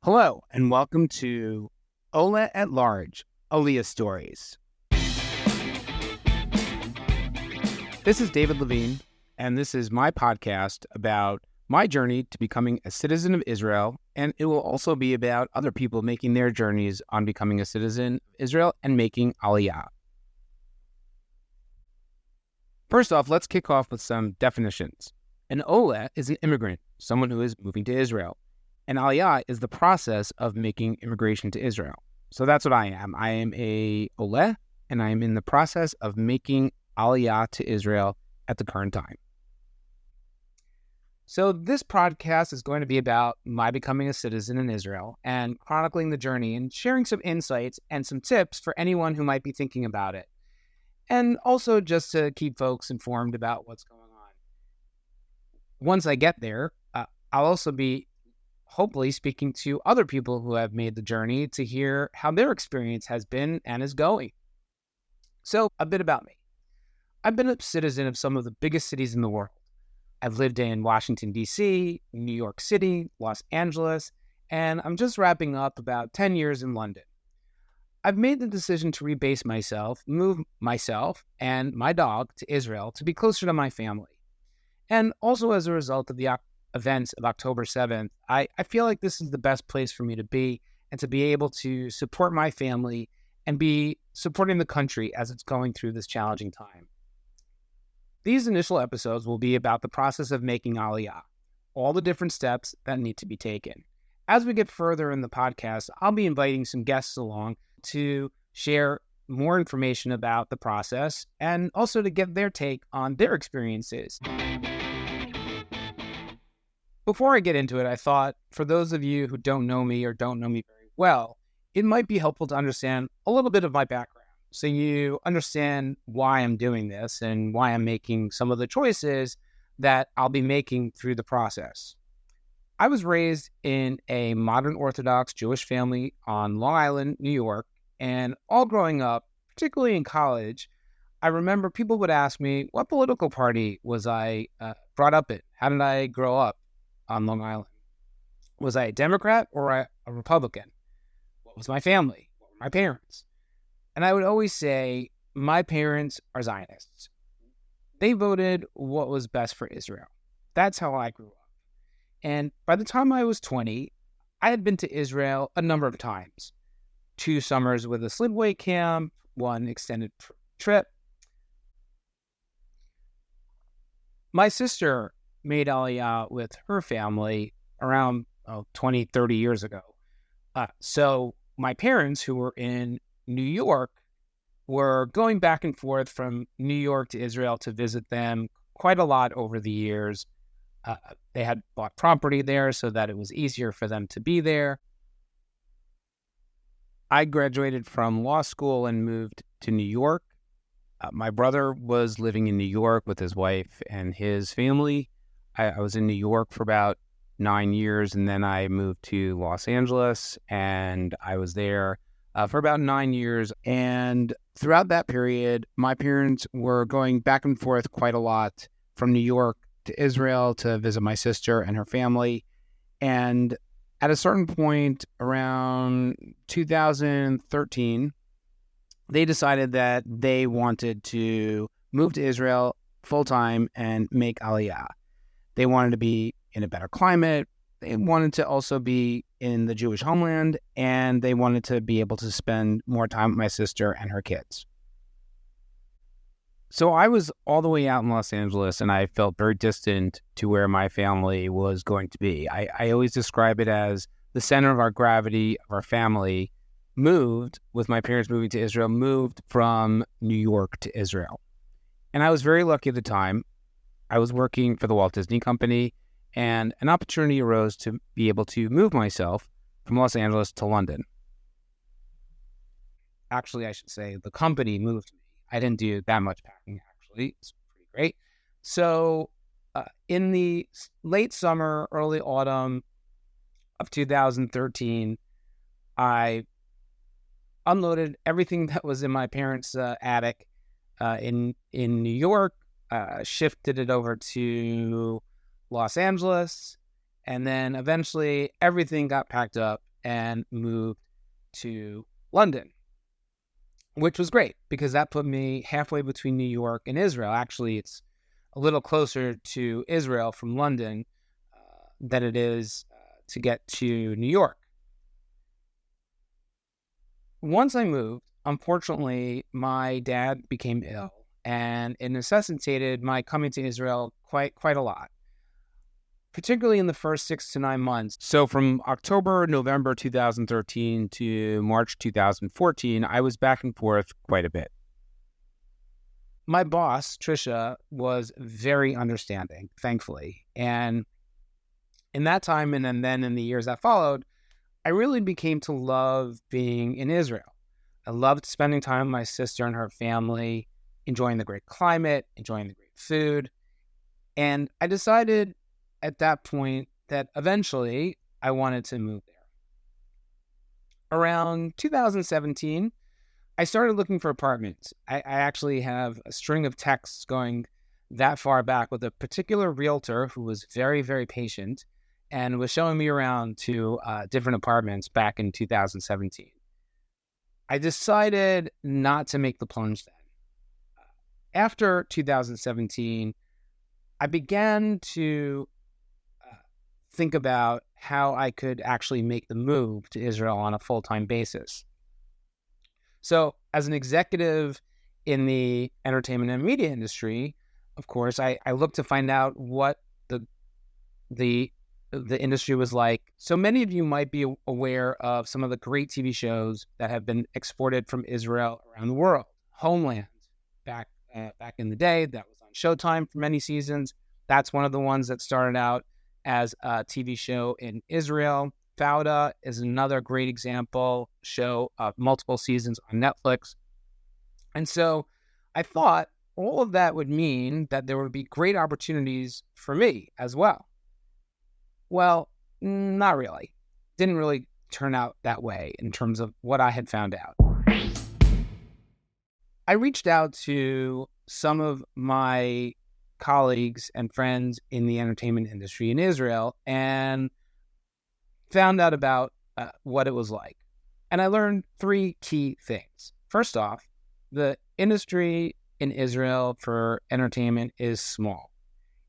Hello, and welcome to Oleh at Large, Aliyah Stories. This is David Levine, and this is my podcast about my journey to becoming a citizen of Israel, and it will also be about other people making their journeys on becoming a citizen of Israel and making Aliyah. First off, let's kick off with some definitions. An Oleh is an immigrant, someone who is moving to Israel. And Aliyah is the process of making immigration to Israel. So that's what I am. I am a Oleh, and I am in the process of making Aliyah to Israel at the current time. So this podcast is going to be about my becoming a citizen in Israel and chronicling the journey and sharing some insights and some tips for anyone who might be thinking about it. And also just to keep folks informed about what's going on. Once I get there, I'll also be hopefully speaking to other people who have made the journey to hear how their experience has been and is going. So, a bit about me. I've been a citizen of some of the biggest cities in the world. I've lived in Washington, D.C., New York City, Los Angeles, and I'm just wrapping up about 10 years in London. I've made the decision to rebase myself, move myself and my dog to Israel to be closer to my family. And also as a result of the events of October 7th, I feel like this is the best place for me to be and to be able to support my family and be supporting the country as it's going through this challenging time. These initial episodes will be about the process of making Aliyah, all the different steps that need to be taken. As we get further in the podcast, I'll be inviting some guests along to share more information about the process and also to get their take on their experiences. Before I get into it, I thought, for those of you who don't know me or don't know me very well, it might be helpful to understand a little bit of my background so you understand why I'm doing this and why I'm making some of the choices that I'll be making through the process. I was raised in a modern Orthodox Jewish family on Long Island, New York, and all growing up, particularly in college, I remember people would ask me, what political party was I brought up in? How did I grow up on Long Island? Was I a Democrat or a Republican? What was my family? What were my parents? And I would always say, my parents are Zionists. They voted what was best for Israel. That's how I grew up. And by the time I was 20, I had been to Israel a number of times. 2 summers with a sleepaway camp, 1 extended trip. My sister made Aliyah with her family around 20, 30 years ago. So my parents, who were in New York, were going back and forth from New York to Israel to visit them quite a lot over the years. They had bought property there so that it was easier for them to be there. I graduated from law school and moved to New York. My brother was living in New York with his wife and his family. I was in New York for about 9 years, and then I moved to Los Angeles, and I was there for about 9 years. And throughout that period, my parents were going back and forth quite a lot from New York to Israel to visit my sister and her family. And at a certain point around 2013, they decided that they wanted to move to Israel full-time and make Aliyah. They wanted to be in a better climate. They wanted to also be in the Jewish homeland, and they wanted to be able to spend more time with my sister and her kids. So I was all the way out in Los Angeles, and I felt very distant to where my family was going to be. I always describe it as the center of our gravity of our family moved, with my parents moving to Israel, moved from New York to Israel. And I was very lucky at the time. I was working for the Walt Disney Company, and an opportunity arose to be able to move myself from Los Angeles to London. Actually, I should say the company moved me. I didn't do that much packing, actually. It's pretty great. So in the late summer, early autumn of 2013, I unloaded everything that was in my parents' attic in New York, shifted it over to Los Angeles, and then eventually everything got packed up and moved to London, which was great because that put me halfway between New York and Israel. Actually, it's a little closer to Israel from London than it is to get to New York. Once I moved, unfortunately, my dad became ill, and it necessitated my coming to Israel quite a lot, particularly in the first 6 to 9 months. So from November 2013 to March 2014, I was back and forth quite a bit. My boss, Trisha, was very understanding, thankfully. And in that time, and then in the years that followed, I really became to love being in Israel. I loved spending time with my sister and her family, enjoying the great climate, enjoying the great food. And I decided at that point that eventually I wanted to move there. Around 2017, I started looking for apartments. I actually have a string of texts going that far back with a particular realtor who was very, very patient and was showing me around to different apartments back in 2017. I decided not to make the plunge then. After 2017, I began to think about how I could actually make the move to Israel on a full-time basis. So as an executive in the entertainment and media industry, of course, I looked to find out what the industry was like. So many of you might be aware of some of the great TV shows that have been exported from Israel around the world. Homeland, back in the day, that was on Showtime for many seasons. That's one of the ones that started out as a TV show in Israel. Fauda is another great example, show of multiple seasons on Netflix. And so I thought all of that would mean that there would be great opportunities for me as well. Well, not really. Didn't really turn out that way in terms of what I had found out. I reached out to some of my colleagues and friends in the entertainment industry in Israel and found out about what it was like. And I learned 3 key things. First off, the industry in Israel for entertainment is small.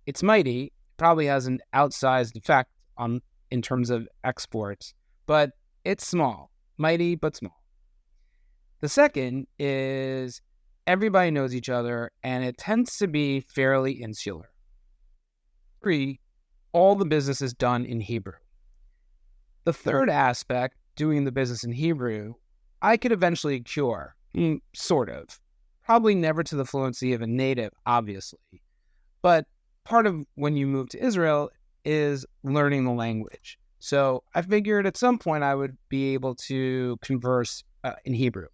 It's mighty, probably has an outsized effect in terms of exports, but it's small, mighty but small. The second is everybody knows each other, and it tends to be fairly insular. 3, all the business is done in Hebrew. The third aspect, doing the business in Hebrew, I could eventually cure, sort of. Probably never to the fluency of a native, obviously. But part of when you move to Israel is learning the language. So I figured at some point I would be able to converse in Hebrew.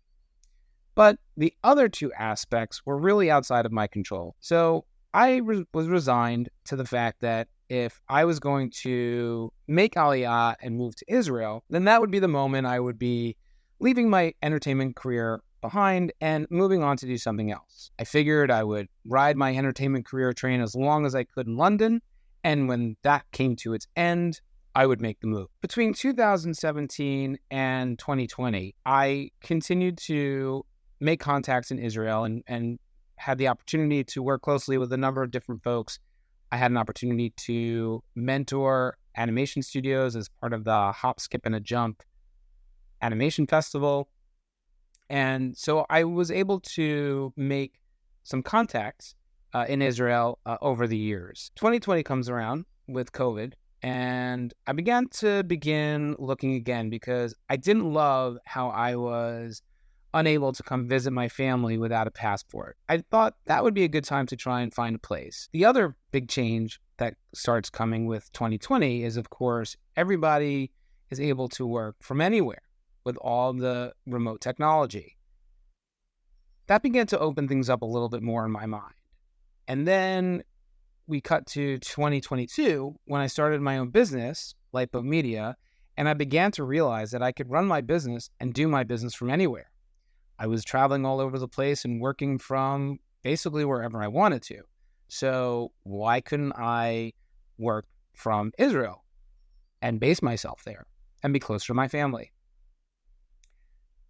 But the other 2 aspects were really outside of my control. So I was resigned to the fact that if I was going to make Aliyah and move to Israel, then that would be the moment I would be leaving my entertainment career behind and moving on to do something else. I figured I would ride my entertainment career train as long as I could in London, and when that came to its end, I would make the move. Between 2017 and 2020, I continued to make contacts in Israel and had the opportunity to work closely with a number of different folks. I had an opportunity to mentor animation studios as part of the Hop, Skip, and a Jump animation festival. And so I was able to make some contacts in Israel over the years. 2020 comes around with COVID, and I began looking again because I didn't love how I was unable to come visit my family without a passport. I thought that would be a good time to try and find a place. The other big change that starts coming with 2020 is, of course, everybody is able to work from anywhere with all the remote technology. That began to open things up a little bit more in my mind. And then we cut to 2022 when I started my own business, Lipo Media, and I began to realize that I could run my business and do my business from anywhere. I was traveling all over the place and working from basically wherever I wanted to. So why couldn't I work from Israel and base myself there? and be closer to my family.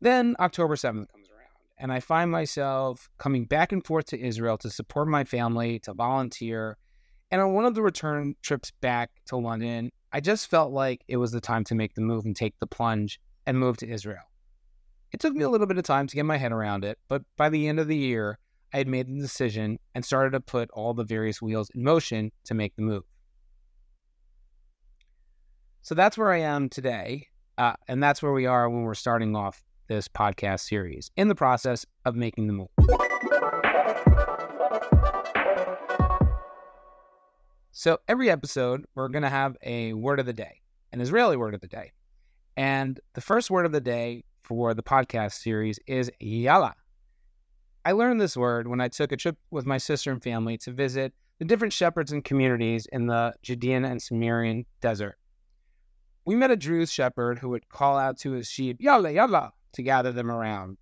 Then October 7th comes around, and I find myself coming back and forth to Israel to support my family, to volunteer. And on one of the return trips back to London, I just felt like it was the time to make the move and take the plunge and move to Israel. It took me a little bit of time to get my head around it, but by the end of the year, I had made the decision and started to put all the various wheels in motion to make the move. So that's where I am today, and that's where we are when we're starting off this podcast series, in the process of making the move. So every episode, we're going to have a word of the day, an Israeli word of the day. And the first word of the day for the podcast series is yalla. I learned this word when I took a trip with my sister and family to visit the different shepherds and communities in the Judean and Samarian desert. We met a Druze shepherd who would call out to his sheep, yalla, yalla, to gather them around.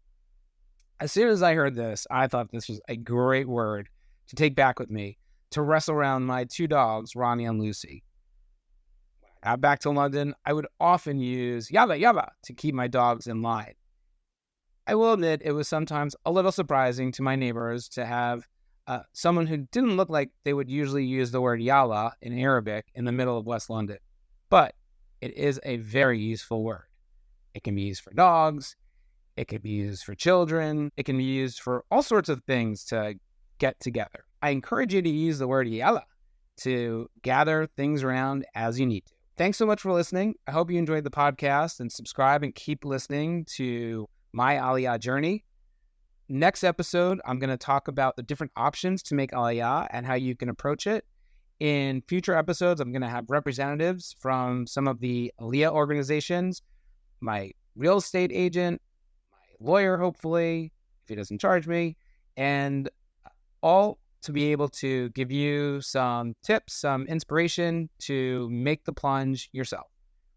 As soon as I heard this, I thought this was a great word to take back with me to wrestle around my two dogs, Ronnie and Lucy. When I got back to London, I would often use yalla, yalla to keep my dogs in line. I will admit it was sometimes a little surprising to my neighbors to have someone who didn't look like they would usually use the word yalla in Arabic in the middle of West London. But it is a very useful word. It can be used for dogs. It can be used for children. It can be used for all sorts of things to get together. I encourage you to use the word yalla to gather things around as you need to. Thanks so much for listening. I hope you enjoyed the podcast, and subscribe and keep listening to my Aliyah journey. Next episode, I'm going to talk about the different options to make Aliyah and how you can approach it. In future episodes, I'm going to have representatives from some of the Aliyah organizations, my real estate agent, my lawyer, hopefully, if he doesn't charge me, and all to be able to give you some tips, some inspiration to make the plunge yourself,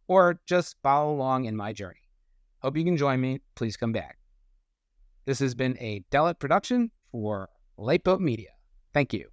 or just follow along in my journey. Hope you can join me. Please come back. This has been a Delit production for Late Boat Media. Thank you.